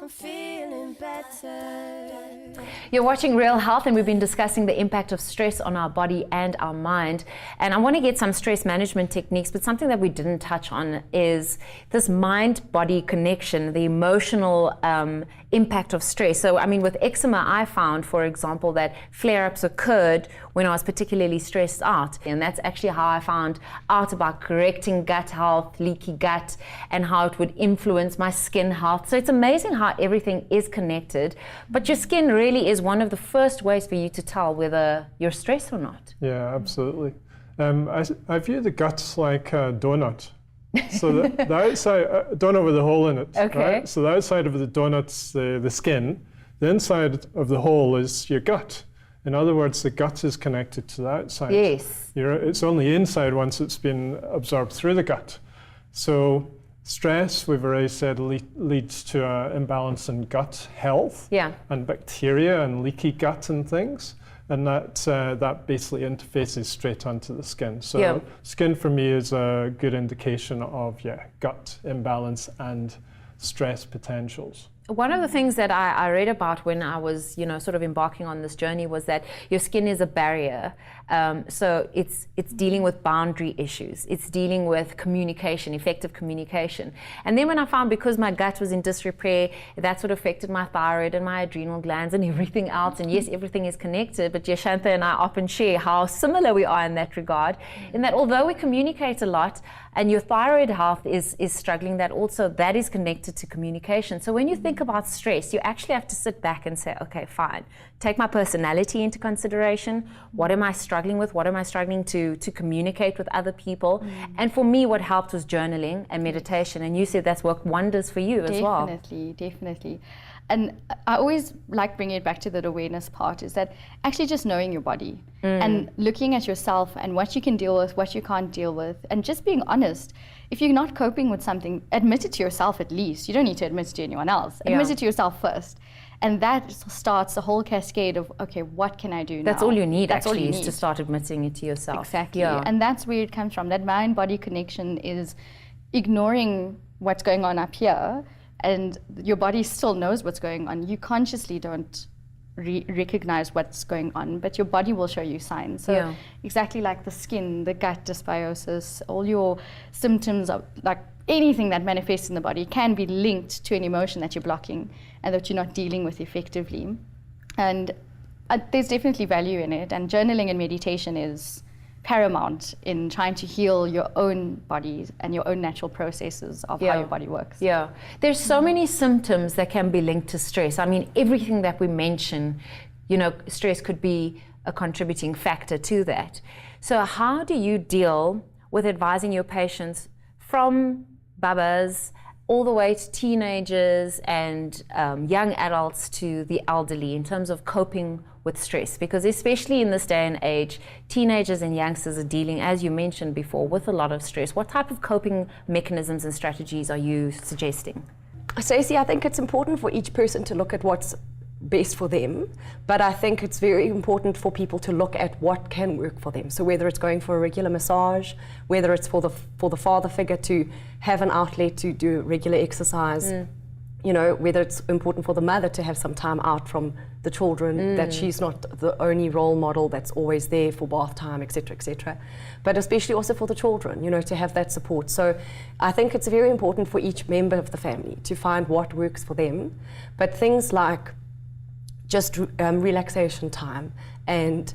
I'm feeling better. You're watching Real Health, and we've been discussing the impact of stress on our body and our mind. And I want to get some stress management techniques, but something that we didn't touch on is this mind-body connection, the emotional impact of stress. So, I mean, with eczema, I found, for example, that flare-ups occurred when I was particularly stressed out. And that's actually how I found out about correcting gut health, leaky gut, and how it would influence my skin health. So it's amazing how everything is connected, but your skin really is one of the first ways for you to tell whether you're stressed or not. Yeah, absolutely. I view the gut like a donut. So the outside, donut with a hole in it. Okay. Right? So the outside of the donut's the skin. The inside of the hole is your gut. In other words, the gut is connected to the outside. Yes. It's only inside once it's been absorbed through the gut. So stress, we've already said, leads to an imbalance in gut health, and bacteria and leaky gut and things. And that basically interfaces straight onto the skin. So skin for me is a good indication of gut imbalance and stress potentials. One of the things that I read about when I was, sort of embarking on this journey was that your skin is a barrier. So it's dealing with boundary issues. It's dealing with communication, effective communication. And then when I found, because my gut was in disrepair, that sort of affected my thyroid and my adrenal glands and everything else. And yes, everything is connected, but Yashanta and I often share how similar we are in that regard, in that although we communicate a lot, and your thyroid health is struggling, that is connected to communication. So when you think about stress, you actually have to sit back and say, okay, fine, take my personality into consideration. What am I struggling with? What am I struggling to communicate with other people? And for me, what helped was journaling and meditation. And you said that's worked wonders for you as well. Definitely. And I always like bringing it back to that awareness part, is that actually just knowing your body and looking at yourself and what you can deal with, what you can't deal with, and just being honest. If you're not coping with something, admit it to yourself at least. You don't need to admit it to anyone else. Admit it to yourself first. And that starts the whole cascade of, okay, what can I do now? That's all you need, actually, is to start admitting it to yourself. Exactly. And that's where it comes from. That mind-body connection is ignoring what's going on up here, and your body still knows what's going on. You consciously don't recognize what's going on, but your body will show you signs. So exactly like the skin, the gut dysbiosis, all your symptoms of like anything that manifests in the body can be linked to an emotion that you're blocking and that you're not dealing with effectively. And there's definitely value in it, and journaling and meditation is paramount in trying to heal your own body and your own natural processes of how your body works. There's so many symptoms that can be linked to stress. I mean, everything that we mention, stress could be a contributing factor to that. So how do you deal with advising your patients from babas all the way to teenagers and young adults to the elderly in terms of coping with stress? Because especially in this day and age, teenagers and youngsters are dealing, as you mentioned before, with a lot of stress. What type of coping mechanisms and strategies are you suggesting? Stacey, I think it's important for each person to look at what's best for them, but I think it's very important for people to look at what can work for them. So whether it's going for a regular massage, whether it's for the father figure to have an outlet to do regular exercise, whether it's important for the mother to have some time out from the children, that she's not the only role model that's always there for bath time, etc., etc. But especially also for the children, to have that support. So I think it's very important for each member of the family to find what works for them. But things like just relaxation time and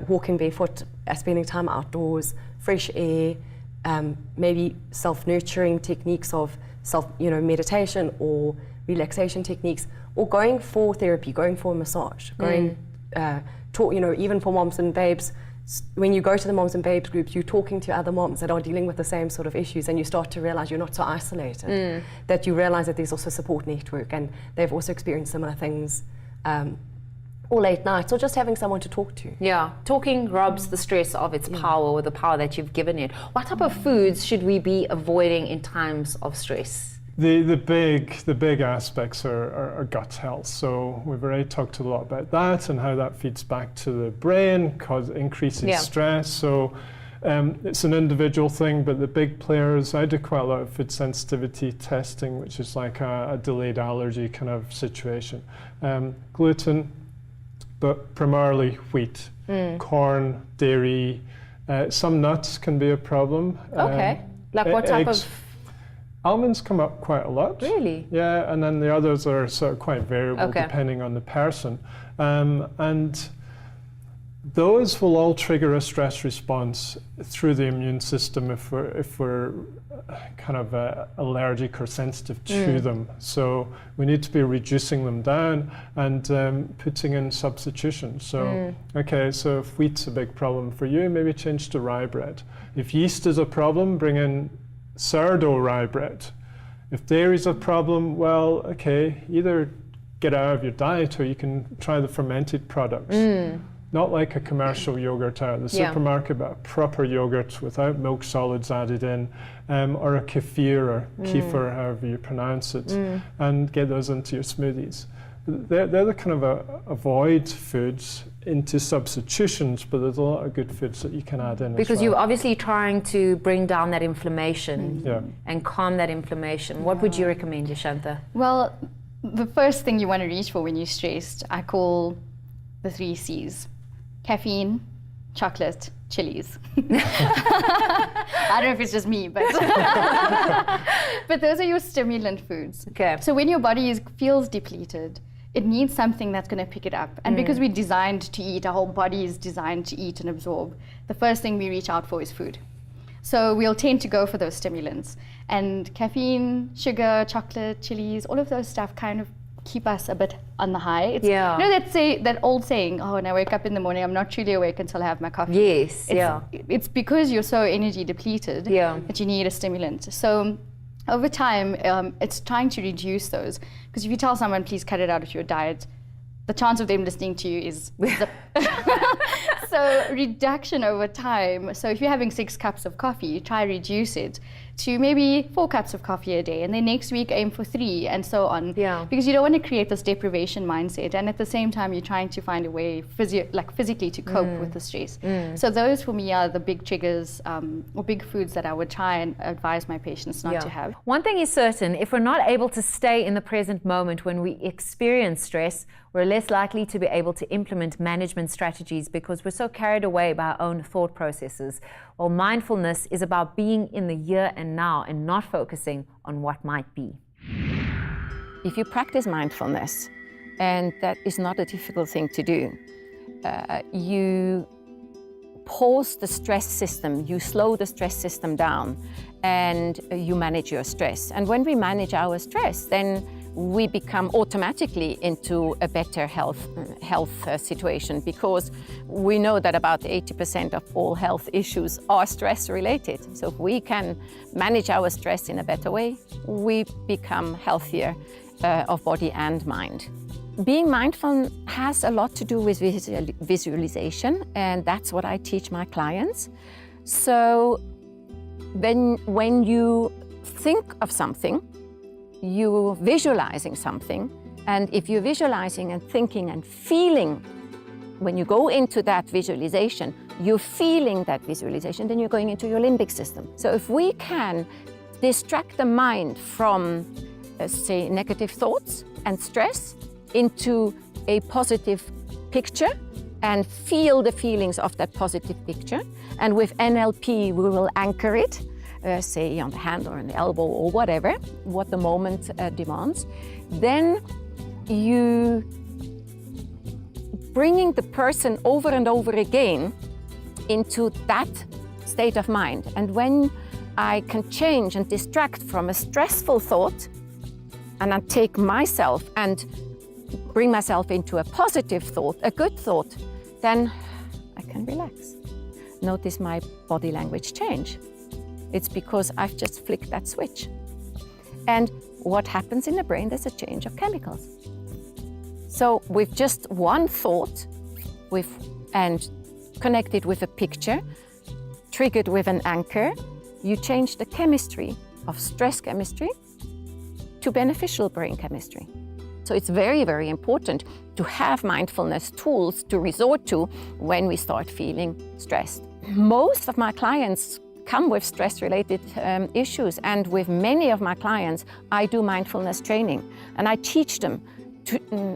walking barefoot, spending time outdoors, fresh air, maybe self-nurturing techniques of meditation or relaxation techniques, or going for therapy, going for a massage, going even for moms and babes. When you go to the moms and babes groups, you're talking to other moms that are dealing with the same sort of issues, and you start to realize you're not so isolated, that you realize that there's also a support network and they've also experienced similar things, or late nights, or just having someone to talk to. Talking robs the stress of its power, or the power that you've given it. What type of foods should we be avoiding in times of stress? The big aspects are gut health. So we've already talked a lot about that and how that feeds back to the brain, increases stress. So It's an individual thing, but the big players, I do quite a lot of food sensitivity testing, which is like a delayed allergy kind of situation. Gluten, but primarily wheat, corn, dairy. Some nuts can be a problem. Okay. Like what type eggs. of? Almonds come up quite a lot. Really? Yeah, and then the others are sort of quite variable Okay. depending on the person. And those will all trigger a stress response through the immune system if we're kind of allergic or sensitive to them. So we need to be reducing them down and putting in substitutions. So, okay, so if wheat's a big problem for you, maybe change to rye bread. If yeast is a problem, bring in sourdough rye bread. If dairy's a problem, well, okay, either get out of your diet or you can try the fermented products. Not like a commercial yogurt out of the supermarket, but a proper yogurt without milk solids added in, or a kefir or kefir, however you pronounce it, and get those into your smoothies. They're the kind of avoid foods into substitutions, but there's a lot of good foods that you can add in Because as well. you're obviously trying to bring down that inflammation and calm that inflammation. What would you recommend, Yashanta? Well, the first thing you want to reach for when you're stressed, I call the 3 C's. Caffeine, chocolate, chilies. I don't know if it's just me, but but those are your stimulant foods. Okay. So when your body feels depleted, it needs something that's going to pick it up. And because we're designed to eat, our whole body is designed to eat and absorb, the first thing we reach out for is food. So we'll tend to go for those stimulants. And caffeine, sugar, chocolate, chilies, all of those stuff kind of keep us a bit on the high. It's, you know that old saying, oh, when I wake up in the morning, I'm not truly awake until I have my coffee. Yes, It's because you're so energy depleted that you need a stimulant. So over time, it's trying to reduce those. Because if you tell someone, please cut it out of your diet, the chance of them listening to you is zip. So reduction over time. So if you're having 6 cups of coffee, try reduce it to maybe 4 cups of coffee a day, and then next week aim for 3, and so on. Because you don't want to create this deprivation mindset, and at the same time you're trying to find a way physically to cope with the stress. So those for me are the big triggers or big foods that I would try and advise my patients not to have. One thing is certain, if we're not able to stay in the present moment when we experience stress, we're less likely to be able to implement management strategies because we're so carried away by our own thought processes. While mindfulness is about being in the here and now and not focusing on what might be. If you practice mindfulness, and that is not a difficult thing to do, you pause the stress system, you slow the stress system down, and you manage your stress. And when we manage our stress, then we become automatically into a better health situation, because we know that about 80% of all health issues are stress related. So if we can manage our stress in a better way, we become healthier of body and mind. Being mindful has a lot to do with visualization, and that's what I teach my clients. So when you think of something, you're visualizing something, and if you're visualizing and thinking and feeling, when you go into that visualization, you're feeling that visualization, then you're going into your limbic system. So if we can distract the mind from, say, negative thoughts and stress into a positive picture and feel the feelings of that positive picture, and with NLP we will anchor it, say on the hand or on the elbow or whatever, what the moment demands, then you bringing the person over and over again into that state of mind. And when I can change and distract from a stressful thought, and I take myself and bring myself into a positive thought, a good thought, then I can relax. Notice my body language change. It's because I've just flicked that switch. And what happens in the brain, there's a change of chemicals. So with just one thought, and connected with a picture, triggered with an anchor, you change the chemistry of stress chemistry to beneficial brain chemistry. So it's very, very important to have mindfulness tools to resort to when we start feeling stressed. most of my clients come with stress-related issues, and with many of my clients, I do mindfulness training, and I teach them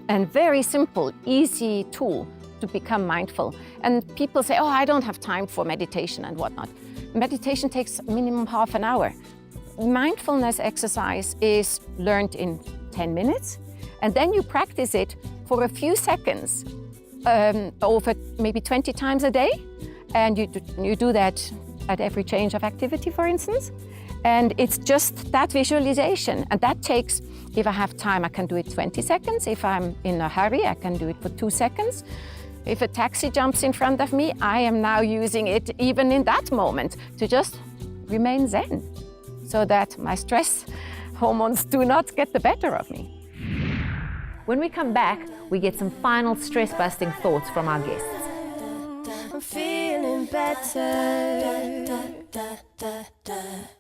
a very simple, easy tool to become mindful. And people say, oh, I don't have time for meditation and whatnot. Meditation takes minimum half an hour. Mindfulness exercise is learned in 10 minutes, and then you practice it for a few seconds over maybe 20 times a day, and you do that at every change of activity, for instance. And it's just that visualization, and that takes, if I have time, I can do it 20 seconds. If I'm in a hurry, I can do it for 2 seconds. If a taxi jumps in front of me, I am now using it even in that moment to just remain zen, so that my stress hormones do not get the better of me. When we come back, we get some final stress-busting thoughts from our guests. I'm feeling better.